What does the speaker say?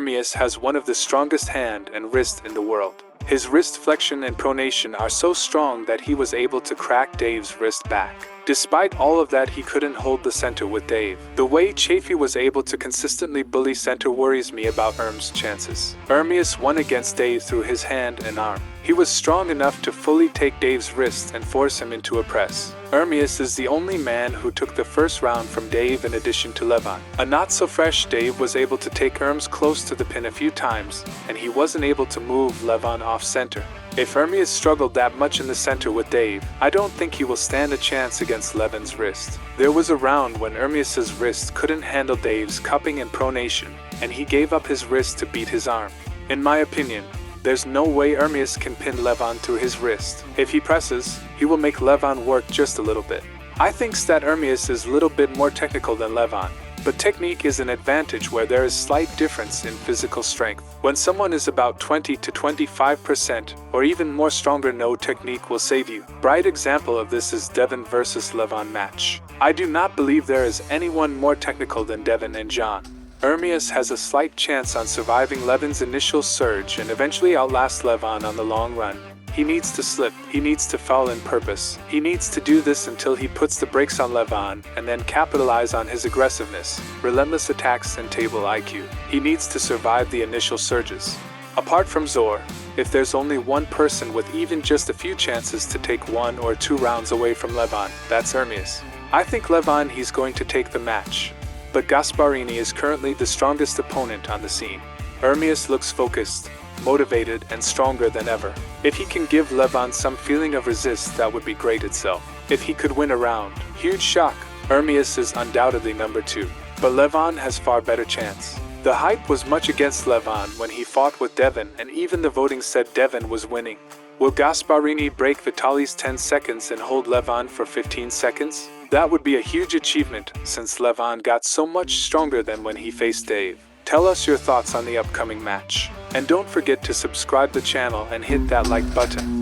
Ermes has one of the strongest hand and wrist in the world. His wrist flexion and pronation are so strong that he was able to crack Dave's wrist back. Despite all of that, he couldn't hold the center with Dave. The way Chafee was able to consistently bully center worries me about Ermes' chances. Ermes won against Dave through his hand and arm. He was strong enough to fully take Dave's wrist and force him into a press. Ermes is the only man who took the first round from Dave in addition to Levan. A not-so-fresh Dave was able to take Ermes close to the pin a few times, and he wasn't able to move Levan off center. If Ermes struggled that much in the center with Dave, I don't think he will stand a chance against Levan's wrist. There was a round when Ermes' wrist couldn't handle Dave's cupping and pronation, and he gave up his wrist to beat his arm. In my opinion, there's no way Ermes can pin Levan through his wrist. If he presses, he will make Levan work just a little bit. I think that Ermes is a little bit more technical than Levan, but technique is an advantage where there is slight difference in physical strength. When someone is about 20 to 25% or even more stronger, no technique will save you. Bright example of this is Devon versus Levan match. I do not believe there is anyone more technical than Devon and John. Ermes has a slight chance on surviving Levan's initial surge and eventually outlast Levan on the long run. He needs to slip, he needs to foul in purpose. He needs to do this until he puts the brakes on Levan and then capitalize on his aggressiveness, relentless attacks and table IQ. He needs to survive the initial surges. Apart from Zor, if there's only one person with even just a few chances to take 1 or 2 rounds away from Levan, that's Ermes. I think Levan he's going to take the match. But Gasparini is currently the strongest opponent on the scene. Ermes looks focused, motivated, and stronger than ever. If he can give Levan some feeling of resist, that would be great itself. If he could win a round, huge shock. Ermes is undoubtedly number 2, but Levan has far better chance. The hype was much against Levan when he fought with Devon, and even the voting said Devon was winning. Will Gasparini break Vitali's 10 seconds and hold Levan for 15 seconds? That would be a huge achievement, since Levan got so much stronger than when he faced Dave. Tell us your thoughts on the upcoming match. And don't forget to subscribe the channel and hit that like button.